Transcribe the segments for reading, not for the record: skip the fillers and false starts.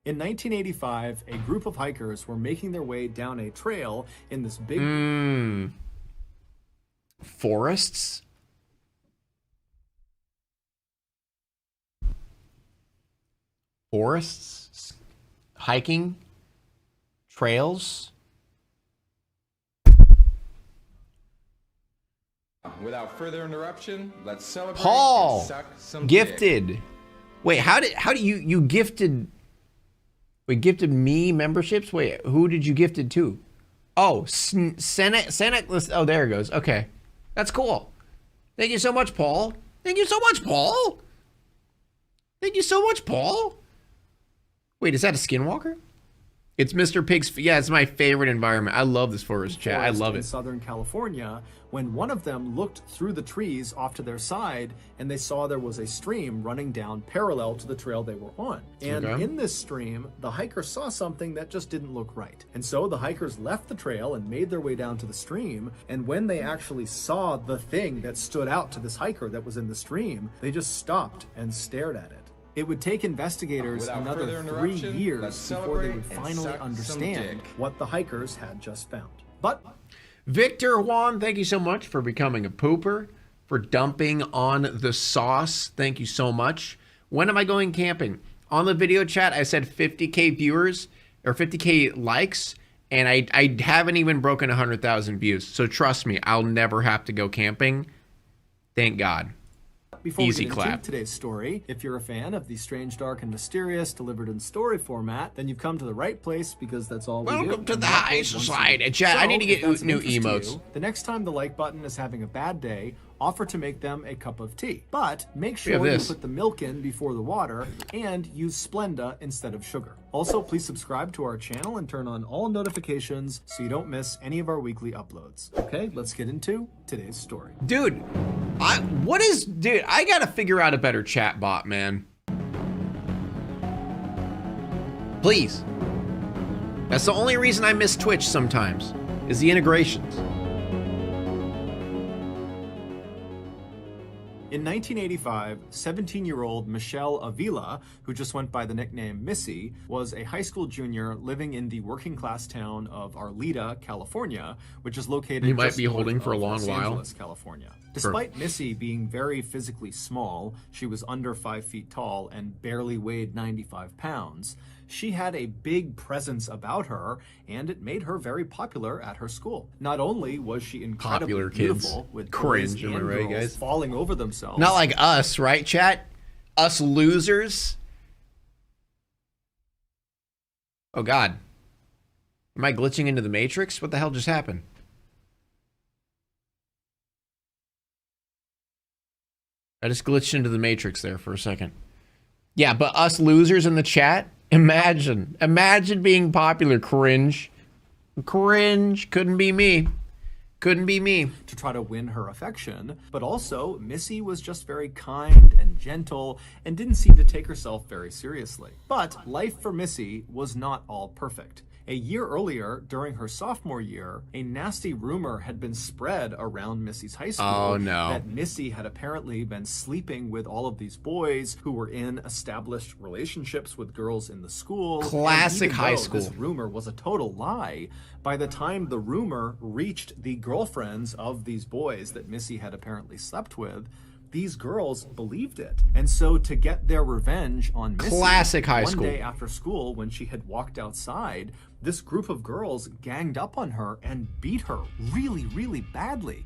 In 1985, a group of hikers were making their way down a trail in this big... Forests? Forests? Hiking? Trails? Without further interruption, let's celebrate. Paul, and suck some gifted. dick. Wait, how do you gifted? Wait, gifted me memberships? Wait, who did you gift it to? Oh, Senate. Oh, there it goes. Okay, that's cool. Thank you so much, Paul. Thank you so much, Paul. Thank you so much, Paul. Wait, is that a skinwalker? It's Mr. Pig's. Yeah, it's my favorite environment. I love this forest chat. I love it. In Southern California, when one of them looked through the trees off to their side and they saw there was a stream running down parallel to the trail they were on. And in this stream, the hiker saw something that just didn't look right. And so the hikers left the trail and made their way down to the stream. And when they actually saw the thing that stood out to this hiker that was in the stream, they just stopped and stared at it. It would take investigators another 3 years before they would finally understand what the hikers had just found. But Victor Juan, thank you so much for becoming a pooper, for dumping on the sauce. Thank you so much. When am I going camping? On the video chat, I said 50K viewers or 50K likes, and I haven't even broken 100,000 views. So trust me, I'll never have to go camping. Thank God. before Easy we get clap. into today's story, if you're a fan of the strange, dark, and mysterious delivered in story format, then you've come to the right place because that's all we do. Welcome to the high society. Chat, I need to get new emotes. The next time the like button is having a bad day, offer to make them a cup of tea. But make sure you put the milk in before the water and use Splenda instead of sugar. Also, please subscribe to our channel and turn on all notifications so you don't miss any of our weekly uploads. Okay, let's get into today's story. Dude, I gotta figure out a better chat bot, man. Please. That's the only reason I miss Twitch sometimes, is the integrations. In 1985, 17-year-old Michele Avila, who just went by the nickname Missy, was a high school junior living in the working-class town of Arleta, California, which is located You might be holding for a long Los while. Angeles, California. Despite Missy being very physically small, she was under 5 feet tall and barely weighed 95 pounds, she had a big presence about her, and it made her very popular at her school. Not only was she incredibly beautiful, with cringe, am I right, girls guys? falling over themselves. Not like us, right, chat? Us losers. Oh, God. Am I glitching into the Matrix? What the hell just happened? I just glitched into the Matrix there for a second. Yeah, but us losers in the chat? Imagine being popular. Cringe. Couldn't be me. Couldn't be me. To try to win her affection, but also Missy was just very kind and gentle and didn't seem to take herself very seriously. But life for Missy was not all perfect. A year earlier, during her sophomore year, a nasty rumor had been spread around Missy's high school that Missy had apparently been sleeping with all of these boys who were in established relationships with girls in the school. Classic high school. This rumor was a total lie. By the time the rumor reached the girlfriends of these boys that Missy had apparently slept with, these girls believed it. And so to get their revenge on Missy, one day after school when she had walked outside, this group of girls ganged up on her and beat her really, really badly.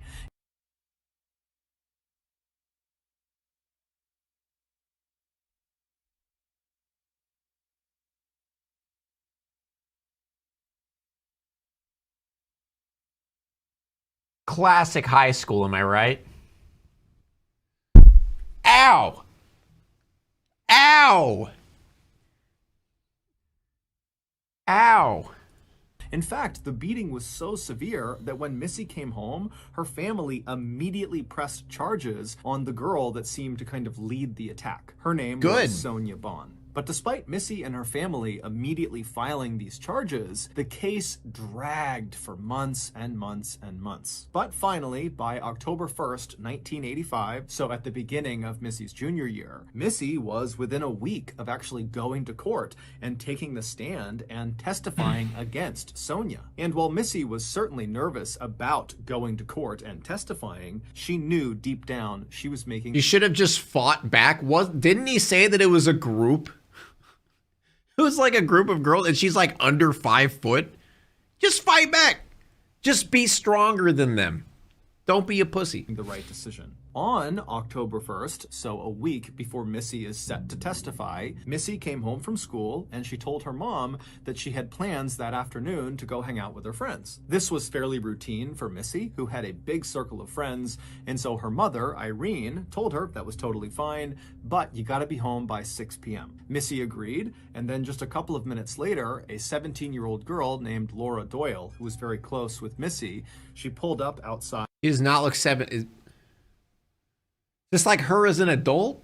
Classic high school, am I right? Ow! Ow! Ow! In fact, the beating was so severe that when Missy came home, her family immediately pressed charges on the girl that seemed to kind of lead the attack. Her name was Sonia Bond. But despite Missy and her family immediately filing these charges, the case dragged for months and months and months. But finally, by October 1st, 1985, so at the beginning of Missy's junior year, Missy was within a week of actually going to court and taking the stand and testifying against Sonia. And while Missy was certainly nervous about going to court and testifying, she knew deep down she was making... He should have just fought back. Didn't he say that it was a group? It was like a group of girls, and she's like under 5 foot. Just fight back. Just be stronger than them. Don't be a pussy. The right decision. On October 1st, so a week before Missy is set to testify, Missy came home from school and she told her mom that she had plans that afternoon to go hang out with her friends. This was fairly routine for Missy, who had a big circle of friends, and so her mother, Irene, told her that was totally fine, but you gotta be home by 6 p.m. Missy agreed, and then just a couple of minutes later, a 17-year-old girl named Laura Doyle, who was very close with Missy, she pulled up outside. He does not look just like her as an adult?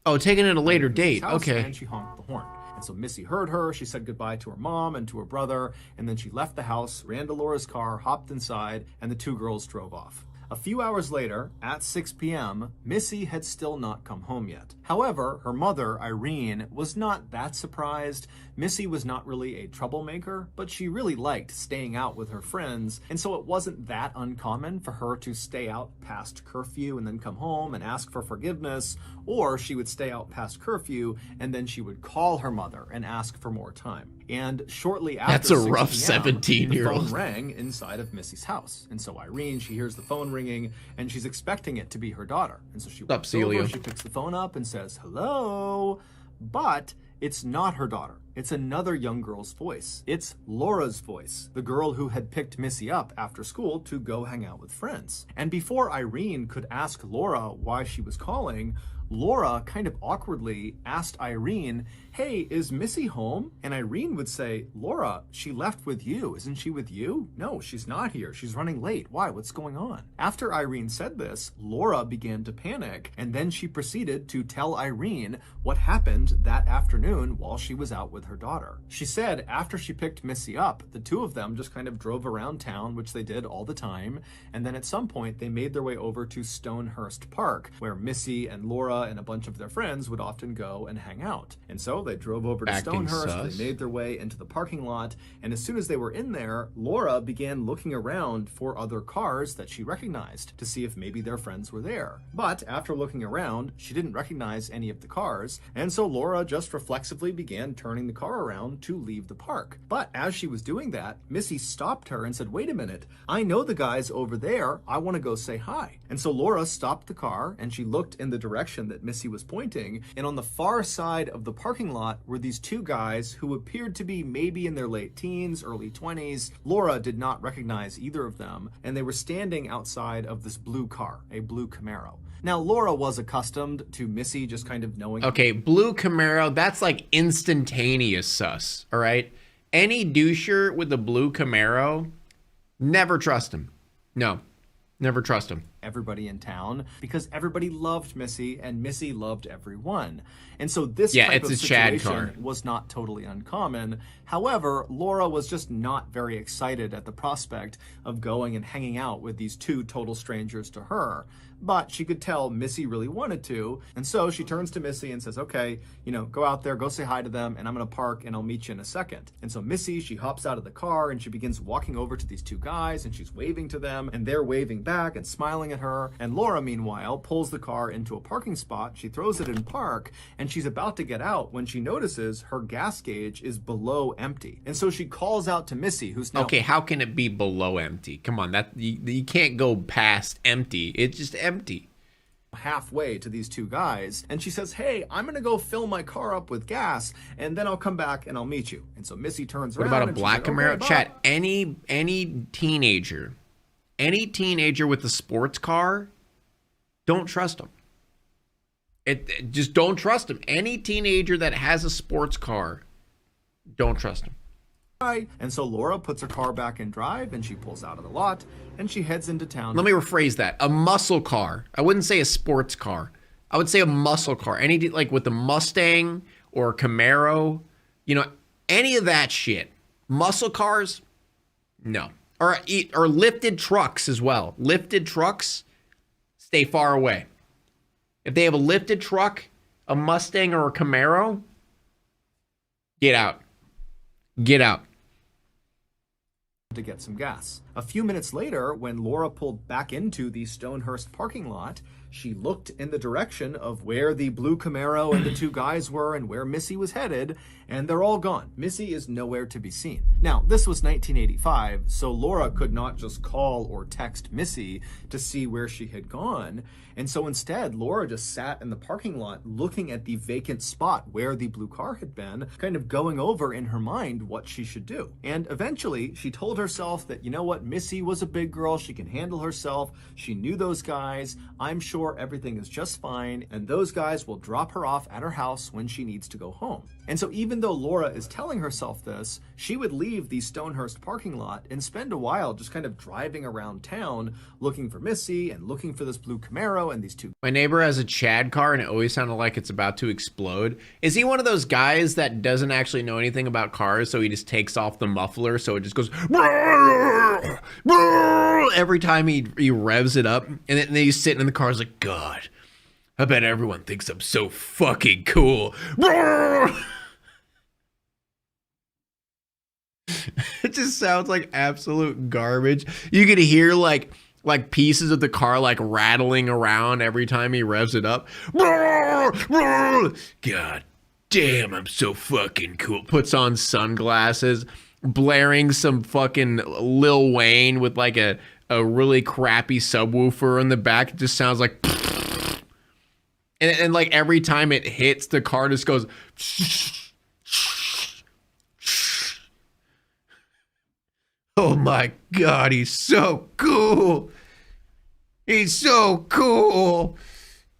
Oh, taking it at a later date. Okay. And she honked the horn. And so Missy heard her, she said goodbye to her mom and to her brother, and then she left the house, ran to Laura's car, hopped inside, and the two girls drove off. A few hours later, at 6 p.m., Missy had still not come home yet. However, her mother, Irene, was not that surprised. Missy was not really a troublemaker, but she really liked staying out with her friends, and so it wasn't that uncommon for her to stay out past curfew and then come home and ask for forgiveness, or she would stay out past curfew and then she would call her mother and ask for more time. And shortly after That's a 6 rough p.m., 17-year-old. the phone rang inside of Missy's house. And so Irene, she hears the phone ringing and she's expecting it to be her daughter. And so she walks over, she picks the phone up and says, "Hello," but it's not her daughter. It's another young girl's voice. It's Laura's voice, the girl who had picked Missy up after school to go hang out with friends. And before Irene could ask Laura why she was calling, Laura kind of awkwardly asked Irene, "Hey, is Missy home?" And Irene would say, "Laura, she left with you. Isn't she with you?" "No, she's not here. She's running late. Why? What's going on?" After Irene said this, Laura began to panic, and then she proceeded to tell Irene what happened that afternoon while she was out with her daughter. She said after she picked Missy up, the two of them just kind of drove around town, which they did all the time, and then at some point they made their way over to Stonehurst Park, where Missy and Laura and a bunch of their friends would often go and hang out. And so they drove over to Stonehurst, they made their way into the parking lot, and as soon as they were in there, Laura began looking around for other cars that she recognized to see if maybe their friends were there. But after looking around, she didn't recognize any of the cars, and so Laura just reflexively began turning the car around to leave the park. But as she was doing that, Missy stopped her and said, "Wait a minute, I know the guys over there. I want to go say hi." And so Laura stopped the car and she looked in the direction that Missy was pointing, and on the far side of the parking lot were these two guys who appeared to be maybe in their late teens, early 20s. Laura did not recognize either of them, and they were standing outside of this blue car, a blue Camaro. Now, Laura was accustomed to Missy just kind of knowing... Okay, blue Camaro, that's like instantaneous sus, all right? Any doucher with a blue Camaro, never trust him. No, never trust him. Everybody in town, because everybody loved Missy and Missy loved everyone. And so this type of situation was not totally uncommon. However, Laura was just not very excited at the prospect of going and hanging out with these two total strangers to her. But she could tell Missy really wanted to, and so she turns to Missy and says, "Okay, you know, go out there, go say hi to them, and I'm gonna park and I'll meet you in a second." And so Missy, she hops out of the car and she begins walking over to these two guys and she's waving to them, and they're waving back and smiling at her. And Laura, meanwhile, pulls the car into a parking spot, she throws it in park, and she's about to get out when she notices her gas gauge is below empty. And so she calls out to Missy, who's now... Okay, how can it be below empty? Come on, that you can't go past empty. It's just empty. Halfway to these two guys, and she says, "Hey, I'm gonna go fill my car up with gas, and then I'll come back and I'll meet you." And so Missy turns around. What about a black Camaro? Okay, chat, any teenager with a sports car, don't trust them. Just don't trust them. Any teenager that has a sports car, don't trust them. And so Laura puts her car back in drive and she pulls out of the lot and she heads into town. Let me rephrase that. A muscle car. I wouldn't say a sports car. I would say a muscle car. Any, like with the Mustang or a Camaro, you know, any of that shit. Muscle cars, no. Or lifted trucks as well. Lifted trucks, stay far away. If they have a lifted truck, a Mustang or a Camaro, get out. Get out. To get some gas. A few minutes later, when Laura pulled back into the Stonehurst parking lot, she looked in the direction of where the blue Camaro and the two guys were and where Missy was headed, and they're all gone. Missy is nowhere to be seen. Now, this was 1985, so Laura could not just call or text Missy to see where she had gone. And so instead, Laura just sat in the parking lot looking at the vacant spot where the blue car had been, kind of going over in her mind what she should do. And eventually, she told herself that, you know what, Missy was a big girl, she can handle herself, she knew those guys, I'm sure everything is just fine, and those guys will drop her off at her house when she needs to go home. And so even though Laura is telling herself this, she would leave the Stonehurst parking lot and spend a while just kind of driving around town looking for Missy and looking for this blue Camaro and these two. My neighbor has a Chad car and it always sounded like it's about to explode. Is he one of those guys that doesn't actually know anything about cars, so he just takes off the muffler so it just goes every time he revs it up, and then he's sitting in the car, he's like, God, I bet everyone thinks I'm so fucking cool. It just sounds like absolute garbage. You could hear like pieces of the car like rattling around every time he revs it up. God damn, I'm so fucking cool. Puts on sunglasses, blaring some fucking Lil Wayne with like a really crappy subwoofer in the back. It just sounds like and like every time it hits, the car just goes oh my God, he's so cool. He's so cool.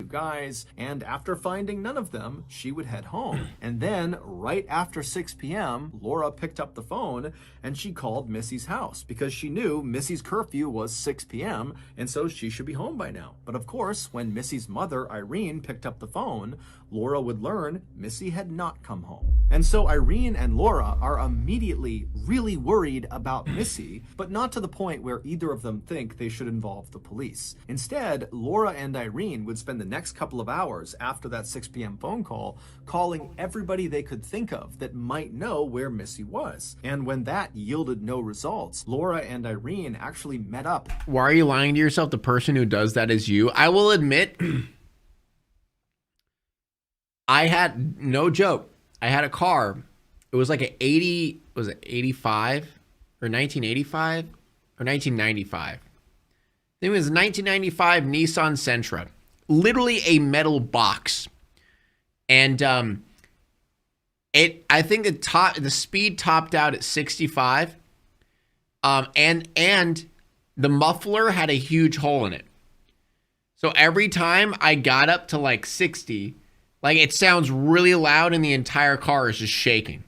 Guys, and after finding none of them, she would head home. And then, right after 6 p.m., Laura picked up the phone and she called Missy's house because she knew Missy's curfew was 6 p.m. and so she should be home by now. But of course, when Missy's mother, Irene, picked up the phone, Laura would learn Missy had not come home. And so Irene and Laura are immediately really worried about Missy, but not to the point where either of them think they should involve the police. Instead, Laura and Irene would spend the next couple of hours after that 6 p.m. phone call calling everybody they could think of that might know where Missy was. And when that yielded no results, Laura and Irene actually met up. Why are you lying to yourself? The person who does that is you. I will admit, I had, no joke, I had a car. It was like an 80, was it 85 or 1985 or 1995? I think it was a 1995 Nissan Sentra. Literally a metal box. And I think the speed topped out at 65. And the muffler had a huge hole in it. So every time I got up to like 60, like it sounds really loud and the entire car is just shaking.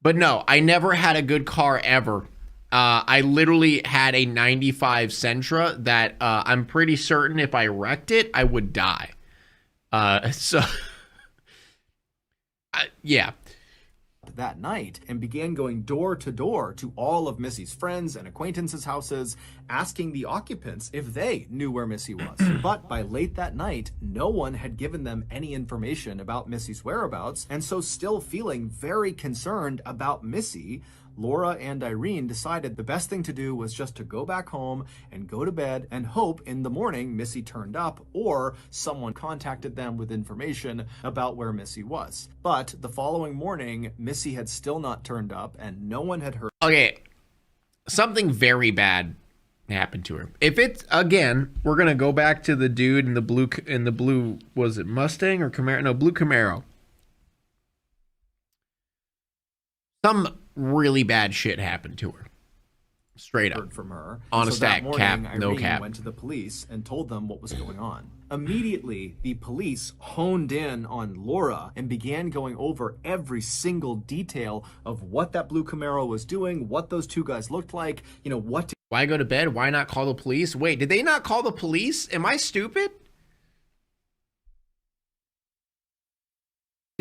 But no, I never had a good car ever. I literally had a 95 Sentra that I'm pretty certain if I wrecked it, I would die. Yeah. That night and began going door to door to all of Missy's friends and acquaintances' houses, asking the occupants if they knew where Missy was. But by late that night, no one had given them any information about Missy's whereabouts, and so still feeling very concerned about Missy, Laura and Irene decided the best thing to do was just to go back home and go to bed and hope in the morning Missy turned up or someone contacted them with information about where Missy was. But the following morning, Missy had still not turned up and no one had heard. Okay, something very bad happened to her. If it's, again, we're going to go back to the dude in the blue, was it Mustang or Camaro? No, blue Camaro. Some really bad shit happened to her. Straight up. From her. On a stack, cap, no Irene cap. Went to the police and told them what was going on. Immediately, the police honed in on Laura and began going over every single detail of what that blue Camaro was doing, what those two guys looked like, you know, what to Why go to bed? Why not call the police? Wait, did they not call the police? Am I stupid?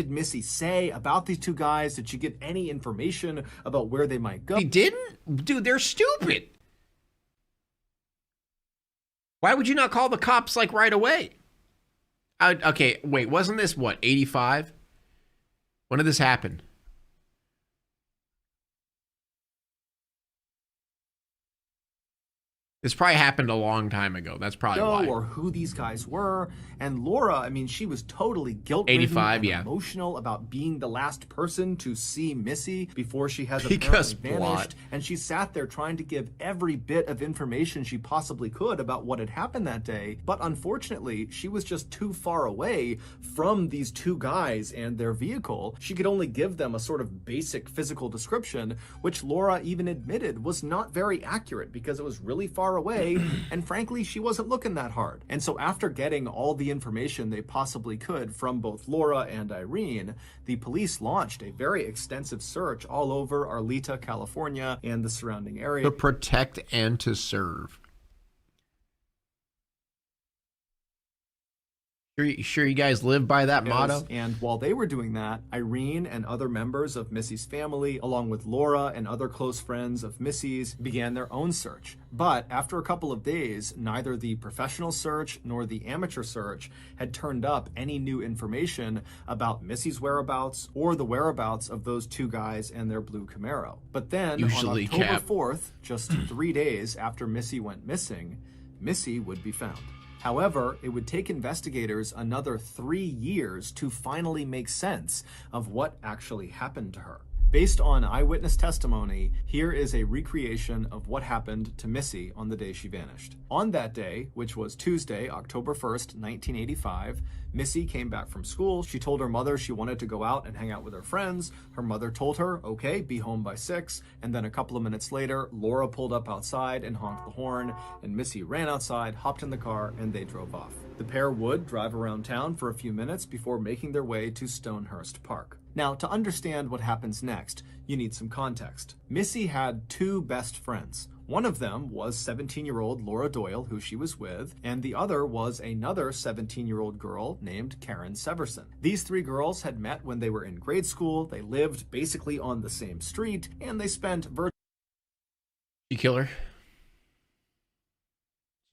did Missy say about these two guys? Did she get any information about where they might go? He didn't? Dude, they're stupid. Why would you not call the cops like right away? Okay, wait, wasn't this what, 85? When did this happen? This probably happened a long time ago. That's probably why. Or who these guys were. And Laura, I mean, she was totally guilt-ridden and emotional about being the last person to see Missy before she has apparently vanished. And she sat there trying to give every bit of information she possibly could about what had happened that day. But unfortunately, she was just too far away from these two guys and their vehicle. She could only give them a sort of basic physical description, which Laura even admitted was not very accurate because it was really far away, and frankly, she wasn't looking that hard. And so after getting all the information they possibly could from both Laura and Irene, the police launched a very extensive search all over Arleta, California, and the surrounding area. To protect and to serve. Sure you guys live by that motto? And while they were doing that, Irene and other members of Missy's family, along with Laura and other close friends of Missy's, began their own search. But after a couple of days, neither the professional search nor the amateur search had turned up any new information about Missy's whereabouts or the whereabouts of those two guys and their blue Camaro. But then on October 4th, just 3 days after Missy went missing, Missy would be found. However, it would take investigators another 3 years to finally make sense of what actually happened to her. Based on eyewitness testimony, here is a recreation of what happened to Missy on the day she vanished. On that day, which was Tuesday, October 1st, 1985, Missy came back from school. She told her mother she wanted to go out and hang out with her friends. Her mother told her, okay, be home by 6. And then a couple of minutes later, Laura pulled up outside and honked the horn, and Missy ran outside, hopped in the car, and they drove off. The pair would drive around town for a few minutes before making their way to Stonehurst Park. Now, to understand what happens next, you need some context. Missy had two best friends. One of them was 17-year-old Laura Doyle, who she was with, and the other was another 17-year-old girl named Karen Severson. These three girls had met when they were in grade school, they lived basically on the same street, and they spent You kill her?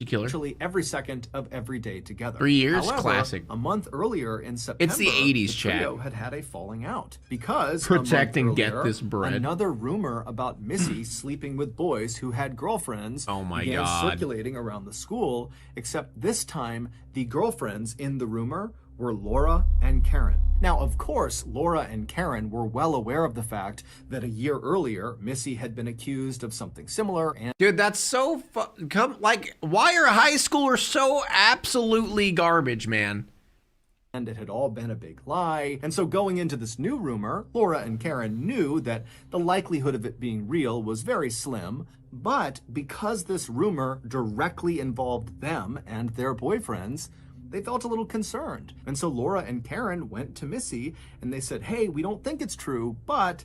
virtually every second of every day together. 3 years? However, classic. A month earlier in September, it's the 80s, the chat. trio had a falling out because protect and earlier, get this bread. Another rumor about Missy sleeping with boys who had girlfriends began circulating around the school, except this time the girlfriends in the rumor were Laura and Karen. Now, of course, Laura and Karen were well aware of the fact that a year earlier, Missy had been accused of something similar. And dude, that's so why are high schoolers so absolutely garbage, man? And it had all been a big lie. And so going into this new rumor, Laura and Karen knew that the likelihood of it being real was very slim. But because this rumor directly involved them and their boyfriends, they felt a little concerned. And so Laura and Karen went to Missy and they said, hey, we don't think it's true, but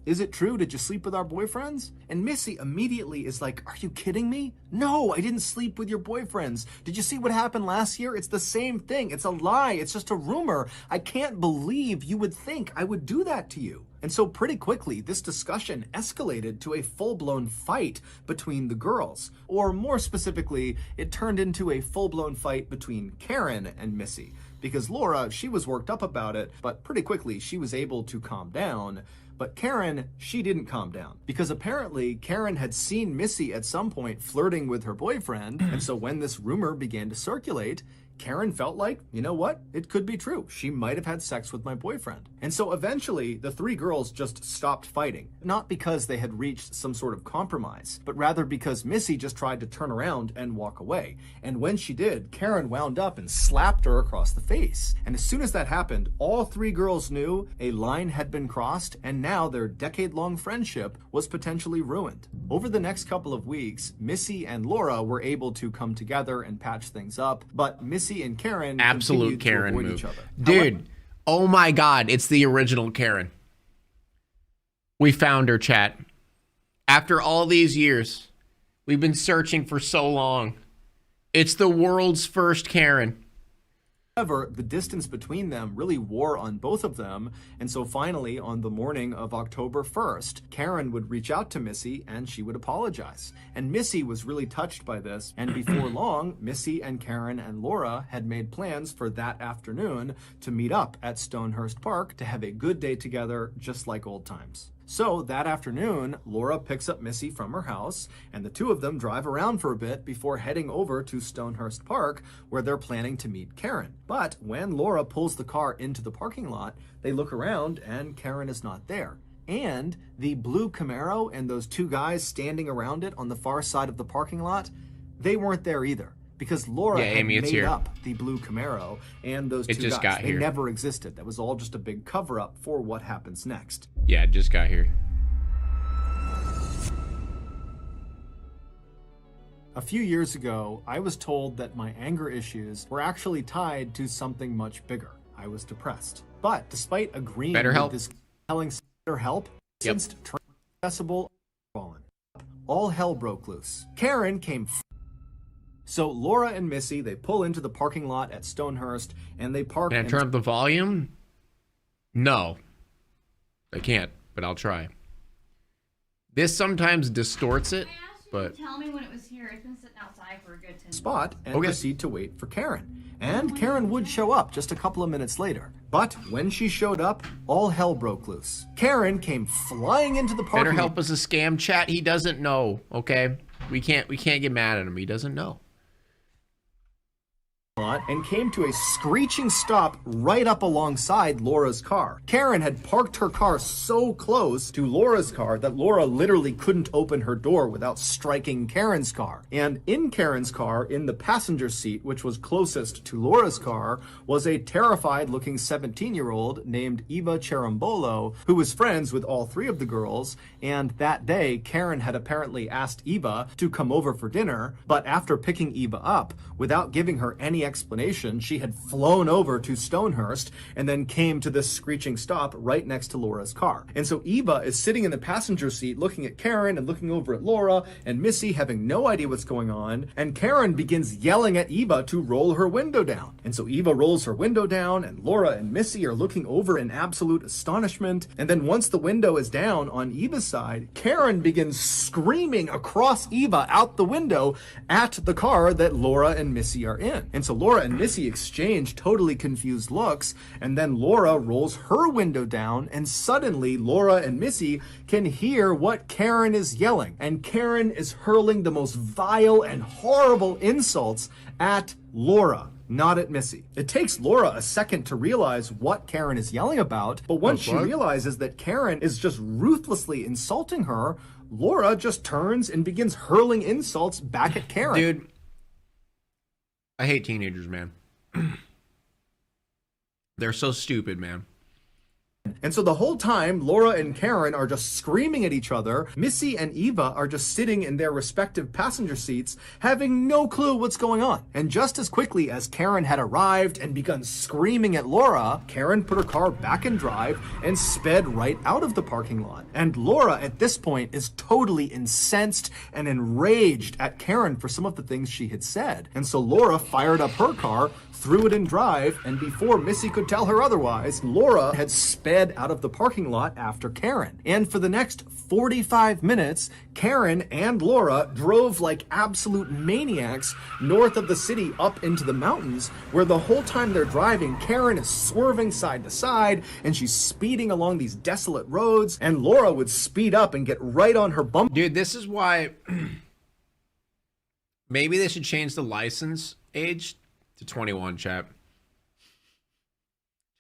is it true? Did you sleep with our boyfriends? And Missy immediately is like, are you kidding me? No, I didn't sleep with your boyfriends. Did you see what happened last year? It's the same thing. It's a lie. It's just a rumor. I can't believe you would think I would do that to you. And so pretty quickly, this discussion escalated to a full-blown fight between the girls. Or more specifically, it turned into a full-blown fight between Karen and Missy. Because Laura, she was worked up about it, but pretty quickly she was able to calm down. But Karen, she didn't calm down. Because apparently Karen had seen Missy at some point flirting with her boyfriend. And so when this rumor began to circulate, Karen felt like, you know what? It could be true. She might have had sex with my boyfriend. And so eventually, the three girls just stopped fighting. Not because they had reached some sort of compromise, but rather because Missy just tried to turn around and walk away. And when she did, Karen wound up and slapped her across the face. And as soon as that happened, all three girls knew a line had been crossed, and now their decade-long friendship was potentially ruined. Over the next couple of weeks, Missy and Laura were able to come together and patch things up, but Missy and Karen absolute Karen avoid move. Each other. Dude, However, oh my God, it's the original Karen. We found her, chat. After all these years, we've been searching for so long. It's the world's first Karen. However, the distance between them really wore on both of them, and so finally, on the morning of October 1st, Karen would reach out to Missy and she would apologize. And Missy was really touched by this, and before long, Missy and Karen and Laura had made plans for that afternoon to meet up at Stonehurst Park to have a good day together, just like old times. So that afternoon, Laura picks up Missy from her house, and the two of them drive around for a bit before heading over to Stonehurst Park, where they're planning to meet Karen. But when Laura pulls the car into the parking lot, they look around and Karen is not there. And the blue Camaro and those two guys standing around it on the far side of the parking lot, they weren't there either. Because Laura had made up the blue Camaro and those two guys. They never existed. That was all just a big cover-up for what happens next. Yeah, it just got here. A few years ago, I was told that my anger issues were actually tied to something much bigger. I was depressed. But despite agreeing with this telling BetterHelp, since accessible, all hell broke loose. Karen came. So Laura and Missy, they pull into the parking lot at Stonehurst and they park. Can I turn up the volume? No. I can't, but I'll try. This sometimes distorts it, but tell me when it was here. It's been sitting outside for a good 10 minutes. Spot and proceed to wait for Karen. And Karen would show up just a couple of minutes later. But when she showed up, all hell broke loose. Karen came flying into the parking lot. BetterHelp is a scam, chat. He doesn't know, okay? We can't get mad at him. He doesn't know. And came to a screeching stop right up alongside Laura's car. Karen had parked her car so close to Laura's car that Laura literally couldn't open her door without striking Karen's car. And in Karen's car, in the passenger seat, which was closest to Laura's car, was a terrified-looking 17-year-old named Eva Cherambolo, who was friends with all three of the girls. And that day, Karen had apparently asked Eva to come over for dinner, but after picking Eva up, without giving her any explanation, she had flown over to Stonehurst and then came to this screeching stop right next to Laura's car. And so Eva is sitting in the passenger seat looking at Karen and looking over at Laura, and Missy having no idea what's going on, and Karen begins yelling at Eva to roll her window down. And so Eva rolls her window down, and Laura and Missy are looking over in absolute astonishment. And then once the window is down on Eva's side, Karen begins screaming across Eva out the window at the car that Laura and Missy are in. And so Laura and Missy exchange totally confused looks, and then Laura rolls her window down, and suddenly Laura and Missy can hear what Karen is yelling. And Karen is hurling the most vile and horrible insults at Laura, not at Missy. It takes Laura a second to realize what Karen is yelling about, but once she realizes that Karen is just ruthlessly insulting her, Laura just turns and begins hurling insults back at Karen. Dude, I hate teenagers, man. They're so stupid, man. And so the whole time, Laura and Karen are just screaming at each other. Missy and Eva are just sitting in their respective passenger seats, having no clue what's going on. And just as quickly as Karen had arrived and begun screaming at Laura, Karen put her car back in drive and sped right out of the parking lot. And Laura, at this point, is totally incensed and enraged at Karen for some of the things she had said. And so Laura fired up her car, threw it in drive, and before Missy could tell her otherwise, Laura had sped out of the parking lot after Karen. And for the next 45 minutes, Karen and Laura drove like absolute maniacs north of the city up into the mountains, where the whole time they're driving, Karen is swerving side to side, and she's speeding along these desolate roads, and Laura would speed up and get right on her bumper. Dude, this is why maybe they should change the license age to 21, chap.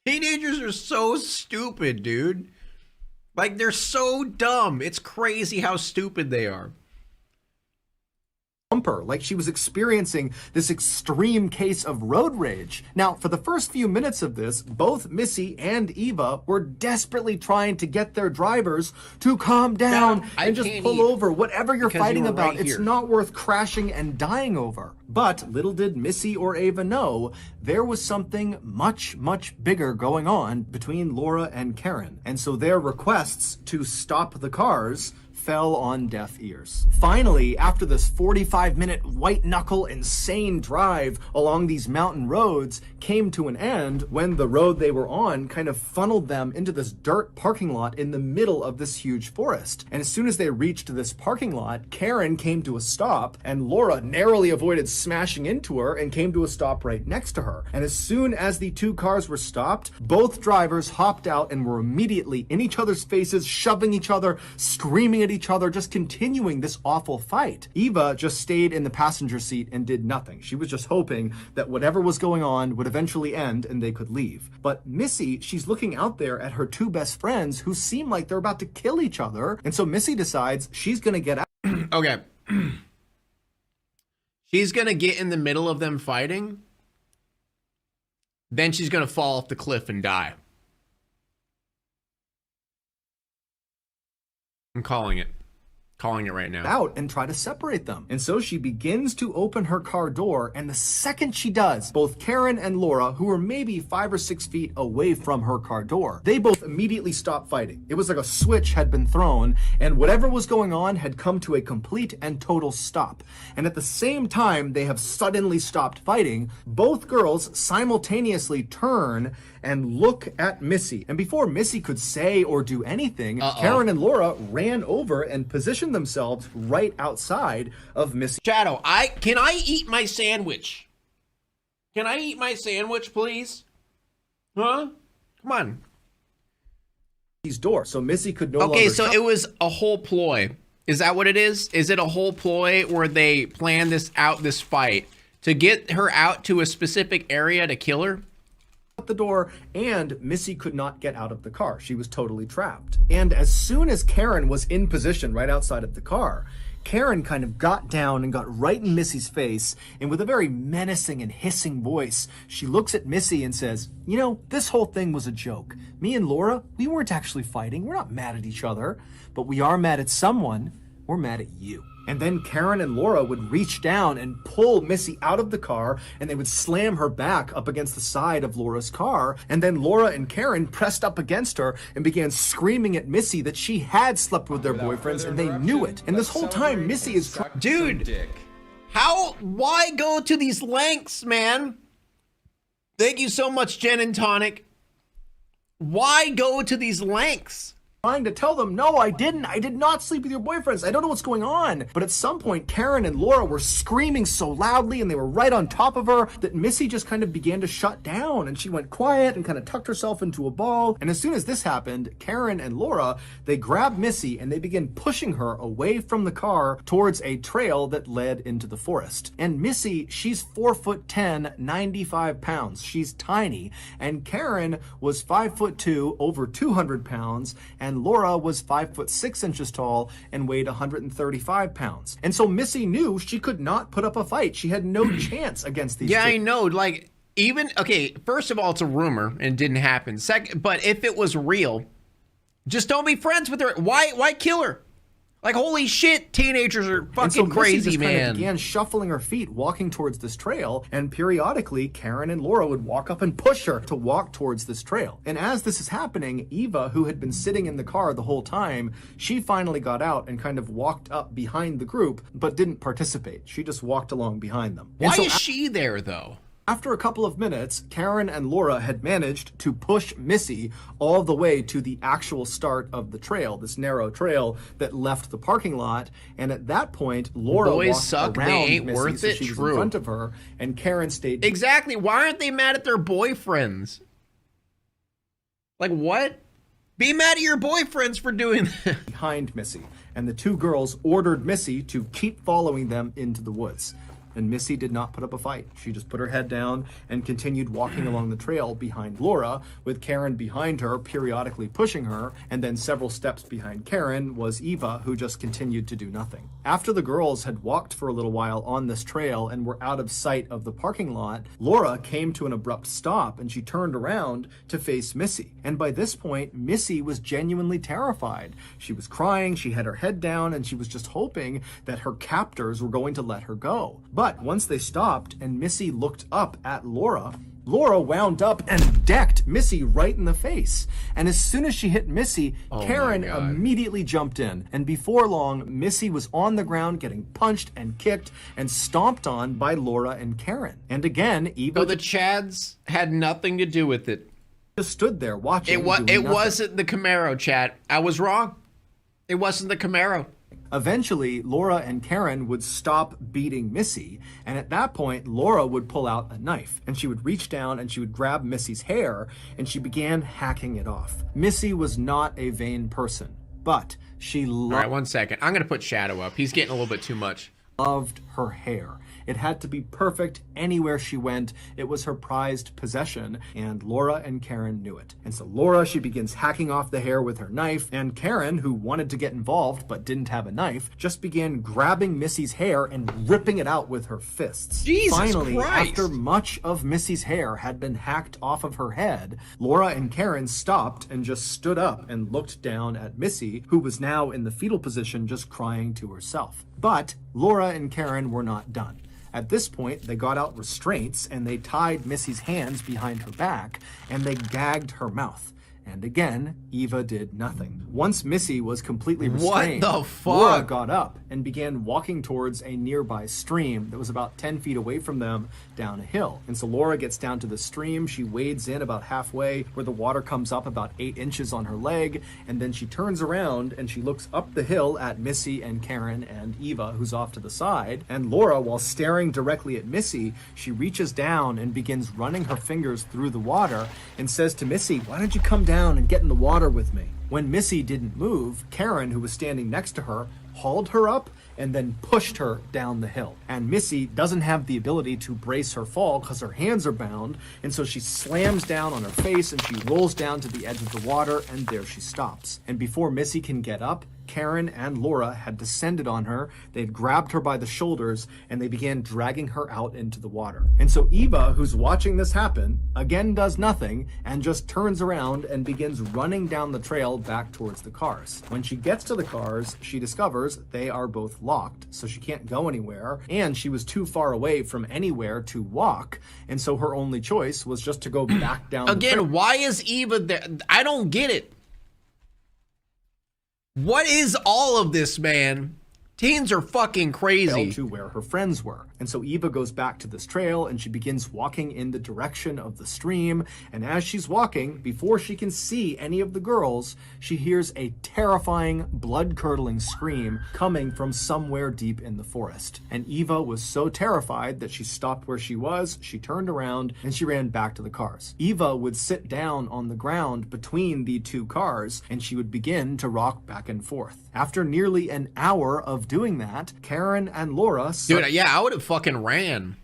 Teenagers are so stupid, dude. Like, they're so dumb. It's crazy how stupid they are. Like she was experiencing this extreme case of road rage. Now, for the first few minutes of this, both Missy and Eva were desperately trying to get their drivers to calm down and just pull over whatever you're fighting about. It's not worth crashing and dying over. But little did Missy or Ava know, there was something much, much bigger going on between Laura and Karen. And so their requests to stop the cars fell on deaf ears. Finally, after this 45-minute white-knuckle insane drive along these mountain roads came to an end when the road they were on kind of funneled them into this dirt parking lot in the middle of this huge forest. And as soon as they reached this parking lot, Karen came to a stop, and Laura narrowly avoided smashing into her and came to a stop right next to her. And as soon as the two cars were stopped, both drivers hopped out and were immediately in each other's faces, shoving each other, screaming at each other, just continuing this awful fight. Eva just stayed in the passenger seat and did nothing. She was just hoping that whatever was going on would eventually end and they could leave. But Missy, she's looking out there at her two best friends who seem like they're about to kill each other. And so Missy decides she's gonna get out. Okay. She's gonna get in the middle of them fighting. Then she's gonna fall off the cliff and die. I'm calling it right now. Out and try to separate them. And so she begins to open her car door, and the second she does, both Karen and Laura, who were maybe 5 or 6 feet away from her car door, they both immediately stop fighting. It was like a switch had been thrown, and whatever was going on had come to a complete and total stop. And at the same time they have suddenly stopped fighting, both girls simultaneously turn and look at Missy. And before Missy could say or do anything, Karen and Laura ran over and positioned themselves right outside of Missy. Shadow, can I eat my sandwich? Can I eat my sandwich, please? Huh? Come on. Missy's door, so Missy could no longer. Okay, so it was a whole ploy. Is that what it is? Is it a whole ploy where they planned this fight to get her out to a specific area to kill her? The door, and Missy could not get out of the car. She was totally trapped. And as soon as Karen was in position right outside of the car, Karen kind of got down and got right in Missy's face, and with a very menacing and hissing voice, she looks at Missy and says, "You know, this whole thing was a joke. Me and Laura, we weren't actually fighting. We're not mad at each other, but we are mad at someone. We're mad at you." And then Karen and Laura would reach down and pull Missy out of the car, and they would slam her back up against the side of Laura's car. And then Laura and Karen pressed up against her and began screaming at Missy that she had slept with their boyfriends, and they knew it. And this whole time, Missy is... Dude, why go to these lengths, man? Thank you so much, Jen and Tonic. Why go to these lengths? Trying to tell them, no, I didn't. I did not sleep with your boyfriends. I don't know what's going on. But at some point, Karen and Laura were screaming so loudly and they were right on top of her that Missy just kind of began to shut down, and she went quiet and kind of tucked herself into a ball. And as soon as this happened, Karen and Laura, they grabbed Missy and they began pushing her away from the car towards a trail that led into the forest. And Missy, she's 4'10", 95 pounds. She's tiny. And Karen was 5'2", over 200 pounds. And Laura was 5'6" tall and weighed 135 pounds. And so Missy knew she could not put up a fight. She had no chance against these two. I know. Like, okay, first of all, it's a rumor and it didn't happen. Second, but if it was real, just don't be friends with her. Why kill her? Like, holy shit, teenagers are fucking crazy, just man. Kind of began shuffling her feet, walking towards this trail, and periodically, Karen and Laura would walk up and push her to walk towards this trail. And as this is happening, Eva, who had been sitting in the car the whole time, she finally got out and kind of walked up behind the group, but didn't participate. She just walked along behind them. Why is she there, though? After a couple of minutes, Karen and Laura had managed to push Missy all the way to the actual start of the trail, this narrow trail that left the parking lot. And at that point, Laura walked around Missy, so she was in front of her, and Karen stayed. Exactly. Why aren't they mad at their boyfriends? Like, what? Be mad at your boyfriends for doing that. Behind Missy, and the two girls ordered Missy to keep following them into the woods. And Missy did not put up a fight. She just put her head down and continued walking along the trail behind Laura, with Karen behind her, periodically pushing her. And then several steps behind Karen was Eva, who just continued to do nothing. After the girls had walked for a little while on this trail and were out of sight of the parking lot, Laura came to an abrupt stop and she turned around to face Missy. And by this point, Missy was genuinely terrified. She was crying, she had her head down, and she was just hoping that her captors were going to let her go. But once they stopped and Missy looked up at Laura, Laura wound up and decked Missy right in the face. And as soon as she hit Missy, Karen immediately jumped in. And before long, Missy was on the ground getting punched and kicked and stomped on by Laura and Karen. And again, Eva... So the Chads had nothing to do with it. Just stood there watching. It wasn't the Camaro, Chad. I was wrong. It wasn't the Camaro. Eventually, Laura and Karen would stop beating Missy, and at that point, Laura would pull out a knife, and she would reach down and she would grab Missy's hair, and she began hacking it off. Missy was not a vain person, but she loved... All right, 1 second. I'm going to put Shadow up. He's getting a little bit too much. Loved her hair. It had to be perfect anywhere she went. It was her prized possession, and Laura and Karen knew it. And so Laura, she begins hacking off the hair with her knife, and Karen, who wanted to get involved but didn't have a knife, just began grabbing Missy's hair and ripping it out with her fists. Jesus Finally, Christ. after much of Missy's hair had been hacked off of her head, Laura and Karen stopped and just stood up and looked down at Missy, who was now in the fetal position just crying to herself. But Laura and Karen were not done. At this point, they got out restraints and they tied Missy's hands behind her back and they gagged her mouth. And again, Eva did nothing. Once Missy was completely restrained, what the fuck? Laura got up and began walking towards a nearby stream that was about 10 feet away from them down a hill. And so Laura gets down to the stream, she wades in about halfway where the water comes up about 8 inches on her leg, and then she turns around and she looks up the hill at Missy and Karen and Eva, who's off to the side. And Laura, while staring directly at Missy, she reaches down and begins running her fingers through the water and says to Missy, "Why don't you come down and get in the water with me?" When Missy didn't move, Karen, who was standing next to her, hauled her up and then pushed her down the hill. And Missy doesn't have the ability to brace her fall because her hands are bound, and so she slams down on her face and she rolls down to the edge of the water, and there she stops. And before Missy can get up, Karen and Laura had descended on her, they'd grabbed her by the shoulders, and they began dragging her out into the water. And so Eva, who's watching this happen, again does nothing, and just turns around and begins running down the trail back towards the cars. When she gets to the cars, she discovers they are both locked, so she can't go anywhere, and she was too far away from anywhere to walk, and so her only choice was just to go back down the trail. Again, why is Eva there? I don't get it. What is all of this, man? Teens are fucking crazy. To where her friends were. And so Eva goes back to this trail and she begins walking in the direction of the stream. And as she's walking, before she can see any of the girls, she hears a terrifying, blood-curdling scream coming from somewhere deep in the forest. And Eva was so terrified that she stopped where she was, she turned around, and she ran back to the cars. Eva would sit down on the ground between the two cars and she would begin to rock back and forth. After nearly an hour of doing that, Karen and Laura I would have fucking ran.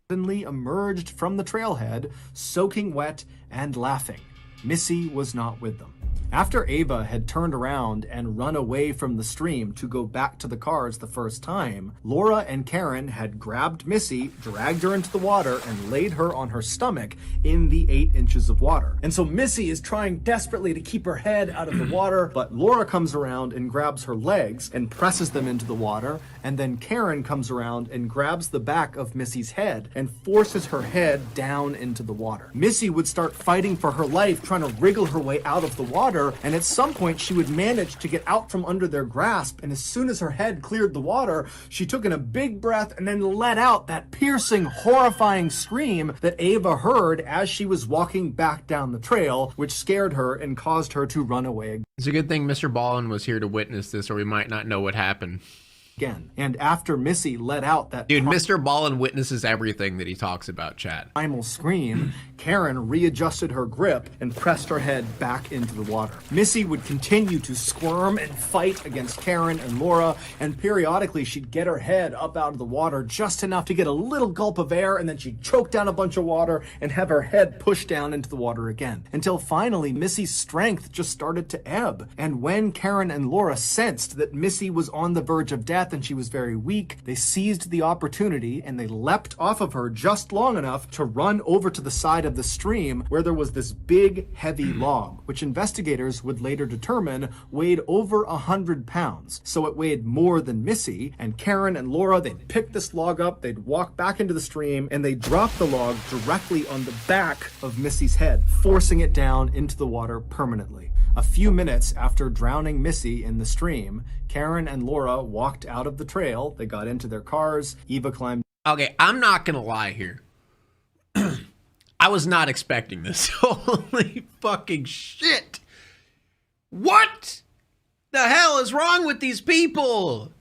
Suddenly emerged from the trailhead, soaking wet and laughing. Missy was not with them. After Ava had turned around and run away from the stream to go back to the cars the first time, Laura and Karen had grabbed Missy, dragged her into the water, and laid her on her stomach in the 8 inches of water. And so Missy is trying desperately to keep her head out of the water, but Laura comes around and grabs her legs and presses them into the water, and then Karen comes around and grabs the back of Missy's head and forces her head down into the water. Missy would start fighting for her life, trying to wriggle her way out of the water, and at some point she would manage to get out from under their grasp, and as soon as her head cleared the water, she took in a big breath and then let out that piercing, horrifying scream that Ava heard as she was walking back down the trail, which scared her and caused her to run away again. It's a good thing Mr. Ballin was here to witness this, or we might not know what happened. And after Missy let out that... Dude, Mr. Ballin witnesses everything that he talks about, chat. ...primal scream, Karen readjusted her grip and pressed her head back into the water. Missy would continue to squirm and fight against Karen and Laura, and periodically she'd get her head up out of the water just enough to get a little gulp of air, and then she'd choke down a bunch of water and have her head pushed down into the water again. Until finally, Missy's strength just started to ebb. And when Karen and Laura sensed that Missy was on the verge of death and she was very weak, they seized the opportunity and they leapt off of her just long enough to run over to the side of of the stream where there was this big, heavy log, which investigators would later determine weighed over 100 pounds. So it weighed more than Missy, and Karen and Laura, they'd pick this log up, they'd walk back into the stream, and they'd drop the log directly on the back of Missy's head, forcing it down into the water permanently. A few minutes after drowning Missy in the stream, Karen and Laura walked out of the trail. They got into their cars. Eva climbed. Okay, I'm not gonna lie here. I was not expecting this. Holy fucking shit. What the hell is wrong with these people?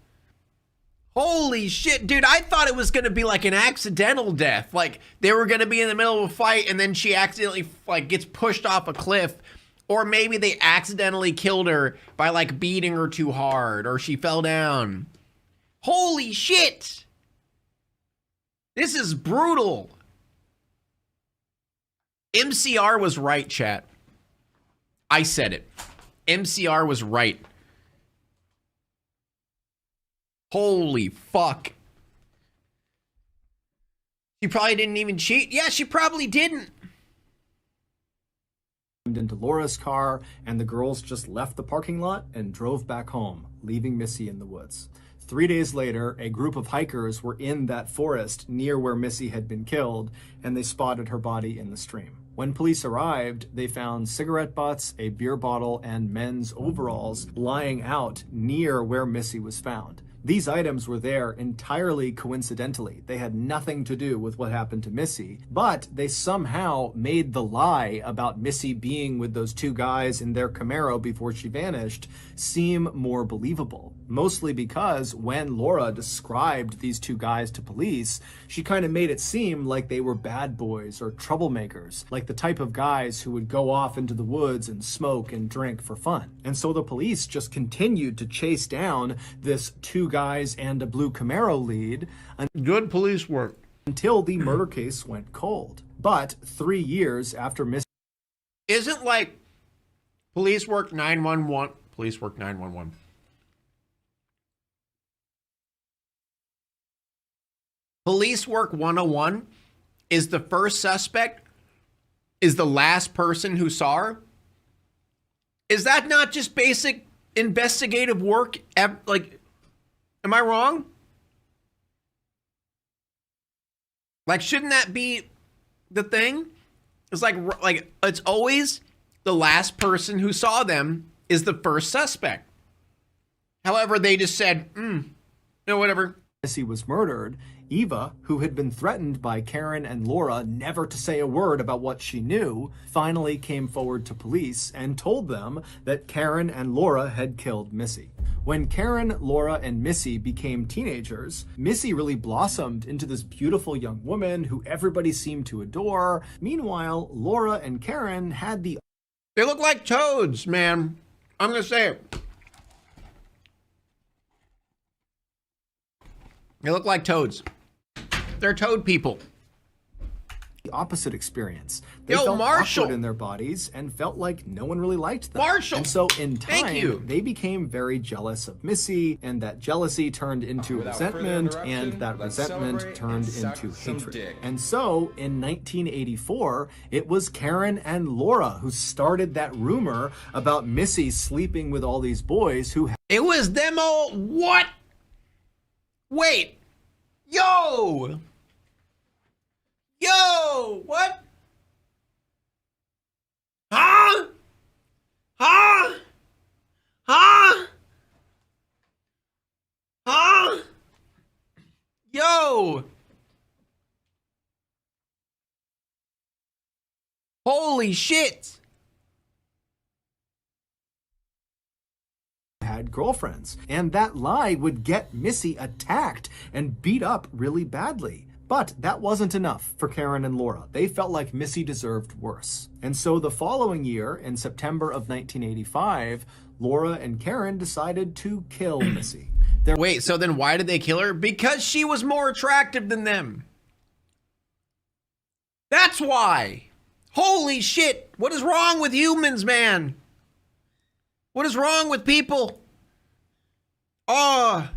Holy shit, dude, I thought it was gonna be like an accidental death. Like they were gonna be in the middle of a fight and then she accidentally like gets pushed off a cliff. Or maybe they accidentally killed her by like beating her too hard or she fell down. Holy shit. This is brutal. MCR was right, chat. I said it. MCR was right. Holy fuck. She probably didn't even cheat. Yeah, she probably didn't. Into Laura's car, and the girls just left the parking lot and drove back home, leaving Missy in the woods. 3 days later, a group of hikers were in that forest near where Missy had been killed, and they spotted her body in the stream. When police arrived, they found cigarette butts, a beer bottle, and men's overalls lying out near where Missy was found. These items were there entirely coincidentally. They had nothing to do with what happened to Missy, but they somehow made the lie about Missy being with those two guys in their Camaro before she vanished seem more believable. Mostly because when Laura described these two guys to police, she kind of made it seem like they were bad boys or troublemakers, like the type of guys who would go off into the woods and smoke and drink for fun. And so the police just continued to chase down this two guys and a blue Camaro lead. Good police work. Until the murder case went cold. But 3 years after Miss... Isn't like police work 911. Police work 911. Police work 101 is the first suspect is the last person who saw her. Is that not just basic investigative work? Like, am I wrong? Like, shouldn't that be the thing? It's like it's always the last person who saw them is the first suspect. However, they just said, whatever. Missy was murdered, Eva, who had been threatened by Karen and Laura never to say a word about what she knew, finally came forward to police and told them that Karen and Laura had killed Missy. When Karen, Laura, and Missy became teenagers, Missy really blossomed into this beautiful young woman who everybody seemed to adore. Meanwhile, Laura and Karen had the... They look like toads, man. I'm gonna say it. They look like toads. They're toad people. opposite experience. They Yo, felt Marshall. awkward in their bodies and felt like no one really liked them. Marshall. And so in Thank time, you. they became very jealous of Missy, and that jealousy turned into Without resentment, further and interruption, that let's resentment celebrate turned and suck into some hatred. dick. And so in 1984, it was Karen and Laura who started that rumor about Missy sleeping with all these boys who... It was them all. What? Wait. Yo. Yo. What? Huh? Huh? Huh? Huh? Yo. Holy shit. had girlfriends, and that lie would get Missy attacked and beat up really badly. But that wasn't enough for Karen and Laura. They felt like Missy deserved worse. And so the following year, in September of 1985, Laura and Karen decided to kill Missy. Wait, so then why did they kill her? Because she was more attractive than them. That's why. Holy shit. What is wrong with humans, man? What is wrong with people? Oh.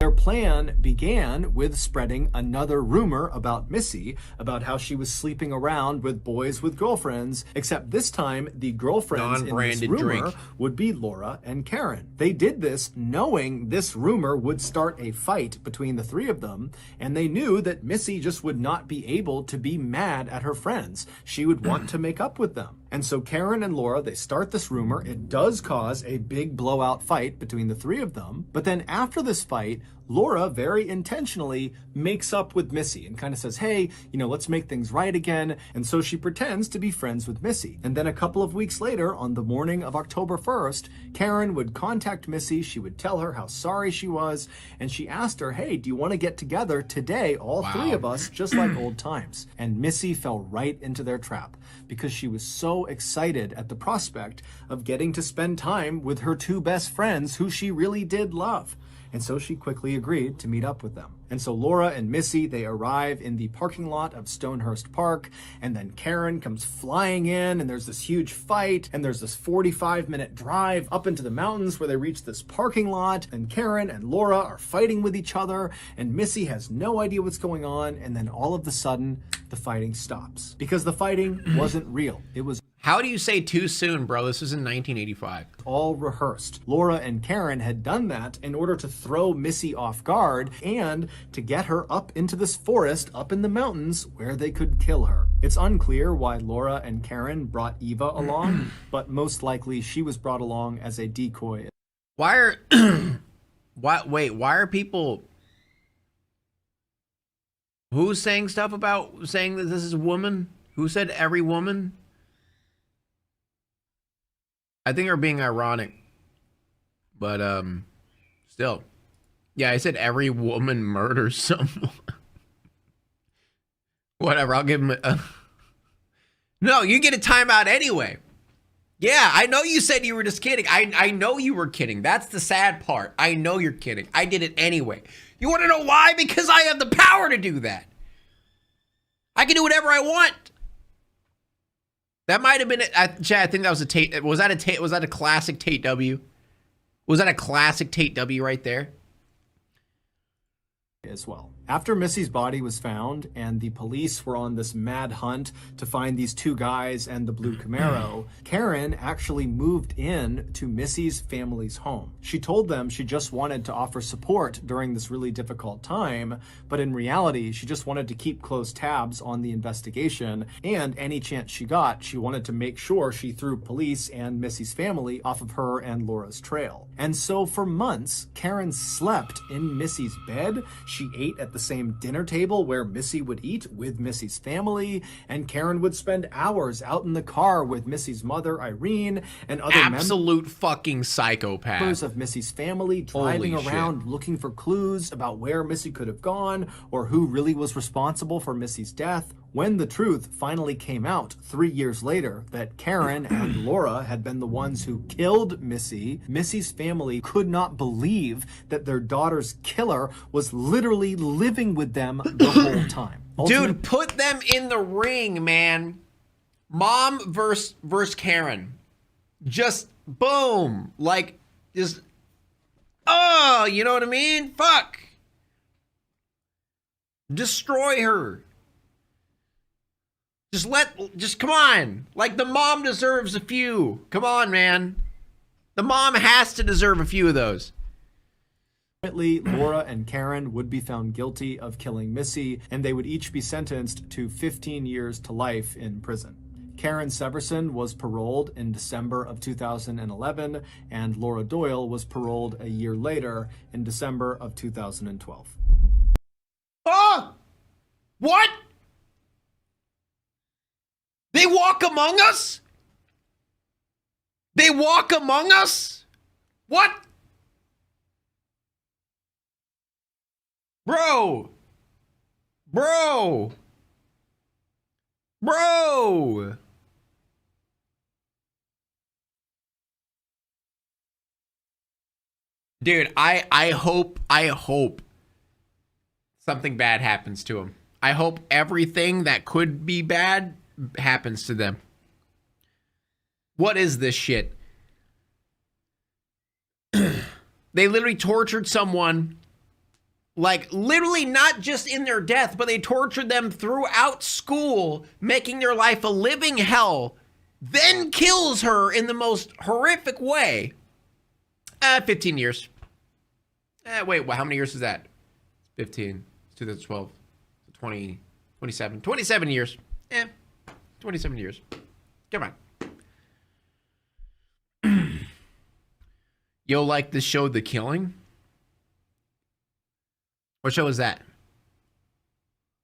Their plan began with spreading another rumor about Missy, about how she was sleeping around with boys with girlfriends, except this time the girlfriends in this rumor would be Laura and Karen. They did this knowing this rumor would start a fight between the three of them, and they knew that Missy just would not be able to be mad at her friends. She would want to make up with them. And so Karen and Laura, they start this rumor. It does cause a big blowout fight between the three of them. But then after this fight, Laura very intentionally makes up with Missy and kind of says, hey, let's make things right again. And so she pretends to be friends with Missy. And then a couple of weeks later, on the morning of October 1st, Karen would contact Missy. She would tell her how sorry she was. And she asked her, hey, do you want to get together today, all three of us, just like old times? And Missy fell right into their trap because she was so excited at the prospect of getting to spend time with her two best friends who she really did love. And so she quickly agreed to meet up with them. And so Laura and Missy, they arrive in the parking lot of Stonehurst Park, and then Karen comes flying in, and there's this huge fight, and there's this 45-minute drive up into the mountains where they reach this parking lot, and Karen and Laura are fighting with each other, and Missy has no idea what's going on, and then all of a sudden, the fighting stops. Because the fighting wasn't real. It was How do you say too soon, bro? This was in 1985. all rehearsed. Laura and Karen had done that in order to throw Missy off guard and to get her up into this forest up in the mountains where they could kill her. It's unclear why Laura and Karen brought Eva along, but most likely she was brought along as a decoy. Why are why are people who's saying stuff about saying that this is a woman? Who said every woman? I think they're being ironic, but still, yeah, I said every woman murders someone. Whatever, I'll give him a no, you get a timeout anyway. Yeah, I know you said you were just kidding. I know you were kidding. That's the sad part. I know you're kidding. I did it anyway. You want to know why? Because I have the power to do that. I can do whatever I want. That might have been, Chad, I think that was a Tate. Was that a classic Tate W? Was that a classic Tate W right there? As well. After Missy's body was found and the police were on this mad hunt to find these two guys and the blue Camaro, Karen actually moved in to Missy's family's home. She told them she just wanted to offer support during this really difficult time, but in reality, she just wanted to keep close tabs on the investigation, and any chance she got, she wanted to make sure she threw police and Missy's family off of her and Laura's trail. And so for months, Karen slept in Missy's bed. She ate at the same dinner table where Missy would eat with Missy's family, and Karen would spend hours out in the car with Missy's mother, Irene, and other absolute fucking psychopath members of Missy's family, driving around looking for clues about where Missy could have gone or who really was responsible for Missy's death. When the truth finally came out 3 years later that Karen and Laura had been the ones who killed Missy, Missy's family could not believe that their daughter's killer was literally living with them the whole time. Dude, put them in the ring, man. Mom versus Karen. Just boom. Like, just, oh, you know what I mean? Fuck. Destroy her. Just come on. Like, the mom deserves a few. Come on, man. The mom has to deserve a few of those. Ultimately, Laura and Karen would be found guilty of killing Missy, and they would each be sentenced to 15 years to life in prison. Karen Severson was paroled in December of 2011, and Laura Doyle was paroled a year later in December of 2012. Oh! What? They walk among us? They walk among us? What? Bro. Dude, I hope something bad happens to him. I hope everything that could be bad happens to them. What is this shit? They literally tortured someone Like, literally not just in their death, but they tortured them throughout school, making their life a living hell, then kills her in the most horrific way. 15 years. Wait, how many years is that? 15, 2012, 20, 27. 27 years. 27 years. Come on. You'll like the show The Killing? What show was that?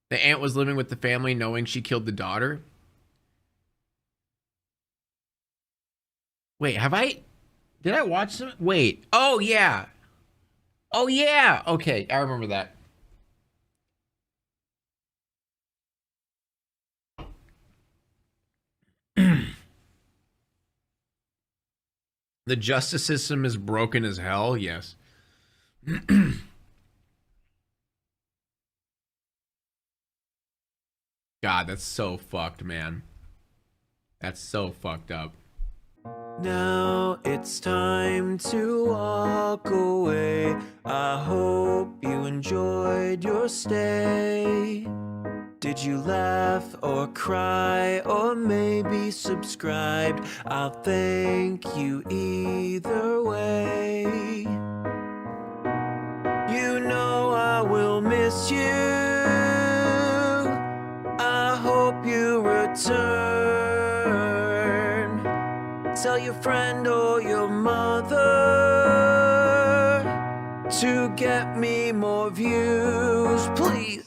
The aunt was living with the family knowing she killed the daughter. Wait, did I watch some? Wait, oh yeah. Oh yeah, okay, I remember that. The justice system is broken as hell, yes. God, that's so fucked, man. That's so fucked up. Now it's time to walk away. I hope you enjoyed your stay. Did you laugh or cry or maybe subscribed? I'll thank you either way. You know I will miss you. I hope you return. Tell your friend or your mother to get me more views, please.